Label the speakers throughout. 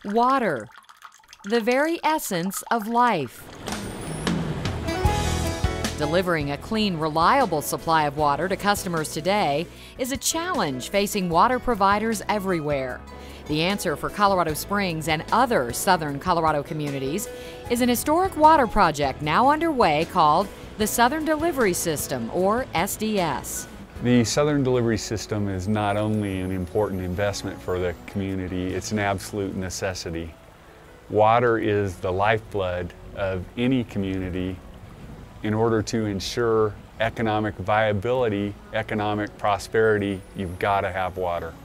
Speaker 1: Water, the very essence of life. Delivering a clean, reliable supply of water to customers today is a challenge facing water providers everywhere. The answer for Colorado Springs and other southern Colorado communities is an historic water project now underway called the Southern Delivery System, or SDS.
Speaker 2: The Southern Delivery System is not only an important investment for the community, it's an absolute necessity. Water is the lifeblood of any community. In order to ensure economic viability, economic prosperity, you've got to have water.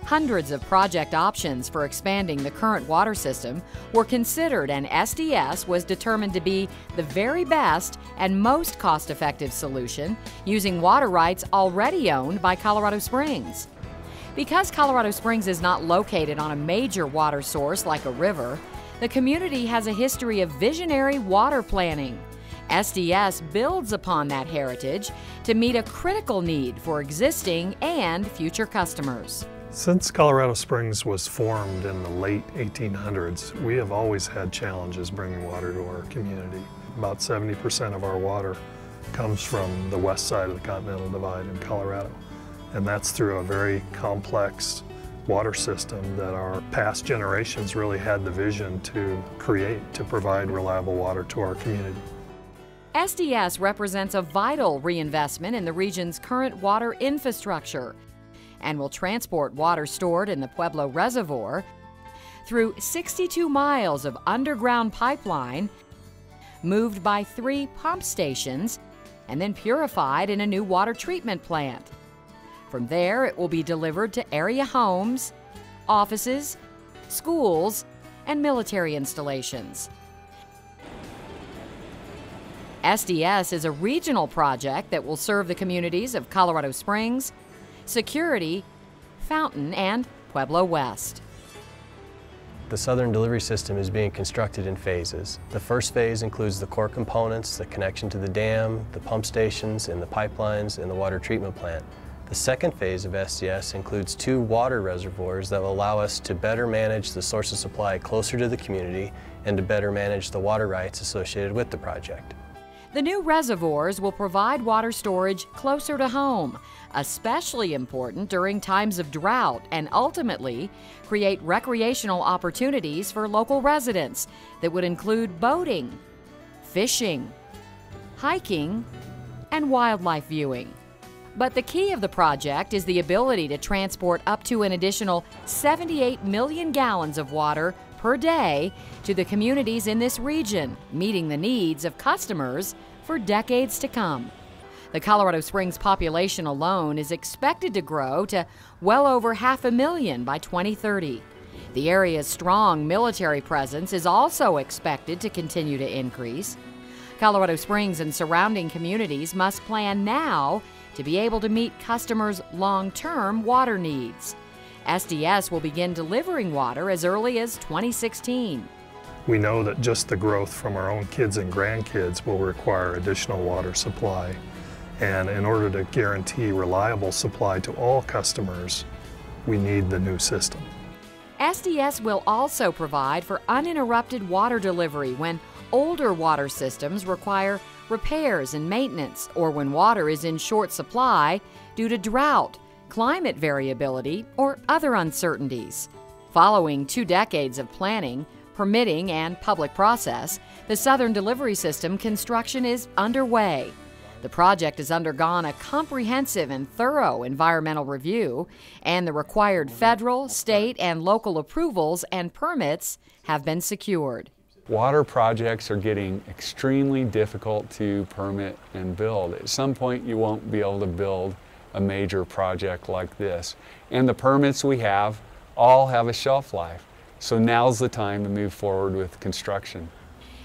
Speaker 1: Hundreds of project options for expanding the current water system were considered, and SDS was determined to be the very best and most cost-effective solution using water rights already owned by Colorado Springs. Because Colorado Springs is not located on a major water source like a river, the community has a history of visionary water planning. SDS builds upon that heritage to meet a critical need for existing and future customers.
Speaker 3: Since Colorado Springs was formed in the late 1800s, we have always had challenges bringing water to our community. About 70% of our water comes from the west side of the Continental Divide in Colorado, and that's through a very complex water system that our past generations really had the vision to create to provide reliable water to our community.
Speaker 1: SDS represents a vital reinvestment in the region's current water infrastructure and will transport water stored in the Pueblo Reservoir through 62 miles of underground pipeline, moved by 3 pump stations, and then purified in a new water treatment plant. From there, it will be delivered to area homes, offices, schools, and military installations. SDS is a regional project that will serve the communities of Colorado Springs, Security, Fountain, and Pueblo West.
Speaker 4: The Southern Delivery System is being constructed in phases. The first phase includes the core components, the connection to the dam, the pump stations, and the pipelines, and the water treatment plant. The second phase of SDS includes 2 water reservoirs that will allow us to better manage the source of supply closer to the community and to better manage the water rights associated with the project.
Speaker 1: The new reservoirs will provide water storage closer to home, especially important during times of drought, and ultimately create recreational opportunities for local residents that would include boating, fishing, hiking, and wildlife viewing. But the key of the project is the ability to transport up to an additional 78 million gallons of water per day to the communities in this region, meeting the needs of customers for decades to come. The Colorado Springs population alone is expected to grow to well over 500,000 by 2030. The area's strong military presence is also expected to continue to increase. Colorado Springs and surrounding communities must plan now to be able to meet customers' long-term water needs. SDS will begin delivering water as early as 2016.
Speaker 3: We know that just the growth from our own kids and grandkids will require additional water supply. And in order to guarantee reliable supply to all customers, we need the new system.
Speaker 1: SDS will also provide for uninterrupted water delivery when older water systems require repairs and maintenance, or when water is in short supply due to drought, climate variability, or other uncertainties. Following 2 decades of planning, permitting, and public process, the Southern Delivery System construction is underway. The project has undergone a comprehensive and thorough environmental review, and the required federal, state, and local approvals and permits have been secured.
Speaker 2: Water projects are getting extremely difficult to permit and build. At some point, you won't be able to build a major project like this. And the permits we have all have a shelf life. So now's the time to move forward with construction.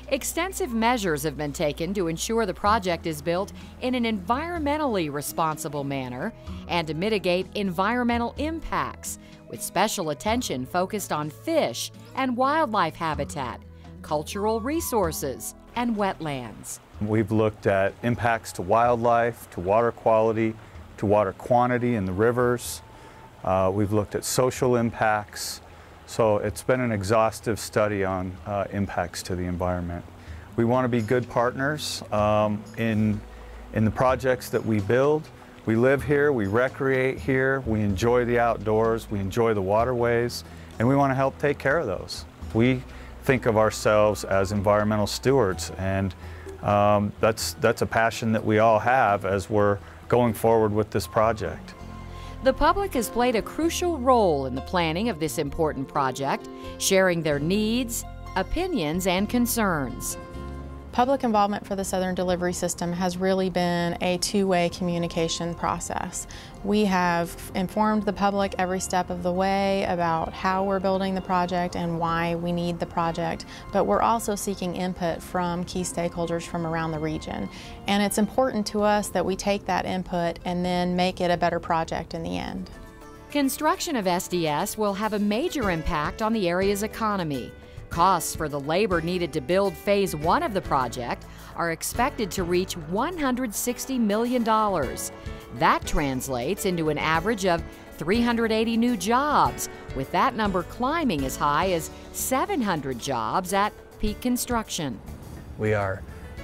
Speaker 1: Extensive measures have been taken to ensure the project is built in an environmentally responsible manner and to mitigate environmental impacts, with special attention focused on fish and wildlife habitat, cultural resources, and wetlands.
Speaker 5: We've looked at impacts to wildlife, to water quality, to water quantity in the rivers. We've looked at social impacts. So it's been an exhaustive study on impacts to the environment. We want to be good partners in the projects that we build. We live here, we recreate here, we enjoy the outdoors, we enjoy the waterways, and we want to help take care of those. We think of ourselves as environmental stewards, and that's a passion that we all have as we're going forward with this project.
Speaker 1: The public has played a crucial role in the planning of this important project, sharing their needs, opinions, and concerns.
Speaker 6: Public involvement for the Southern Delivery System has really been a two-way communication process. We have informed the public every step of the way about how we're building the project and why we need the project, but we're also seeking input from key stakeholders from around the region. And it's important to us that we take that input and then make it a better project in the end.
Speaker 1: Construction of SDS will have a major impact on the area's economy. Costs for the labor needed to build Phase 1 of the project are expected to reach $160 million. That translates into an average of 380 new jobs, with that number climbing as high as 700 jobs at peak construction.
Speaker 4: We are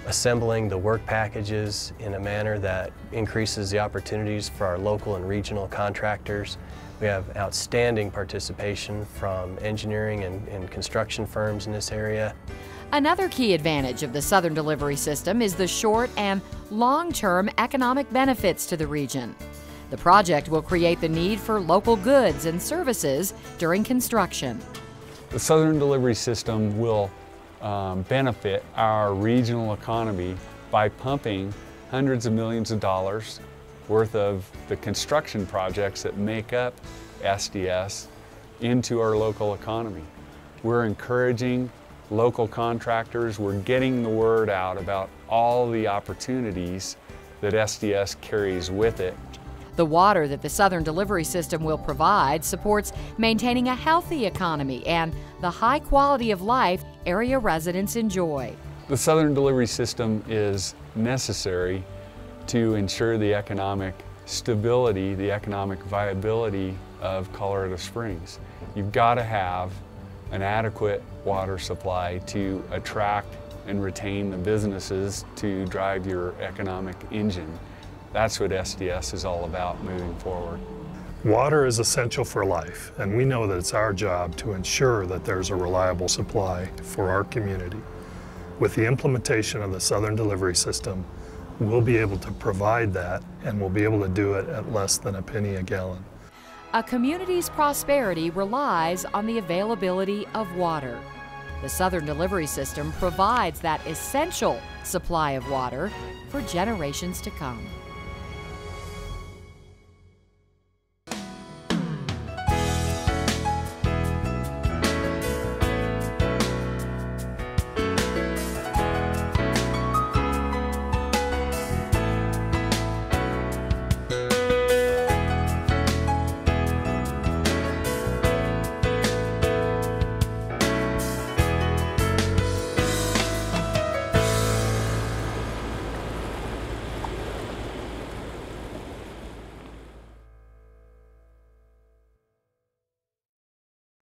Speaker 4: assembling the work packages in a manner that increases the opportunities for our local and regional contractors. We have outstanding participation from engineering and construction firms in this area.
Speaker 1: Another key advantage of the Southern Delivery System is the short and long-term economic benefits to the region. The project will create the need for local goods and services during construction.
Speaker 2: The Southern Delivery System will benefit our regional economy by pumping hundreds of millions of dollars worth of the construction projects that make up SDS into our local economy. We're encouraging local contractors, we're getting the word out about all the opportunities that SDS carries with it.
Speaker 1: The water that the Southern Delivery System will provide supports maintaining a healthy economy and the high quality of life area residents enjoy.
Speaker 2: The Southern Delivery System is necessary to ensure the economic stability, the economic viability of Colorado Springs. You've got to have an adequate water supply to attract and retain the businesses to drive your economic engine. That's what SDS is all about moving forward.
Speaker 3: Water is essential for life, and we know that it's our job to ensure that there's a reliable supply for our community. With the implementation of the Southern Delivery System, we'll be able to provide that, and we'll be able to do it at less than a penny a gallon.
Speaker 1: A community's prosperity relies on the availability of water. The Southern Delivery System provides that essential supply of water for generations to come.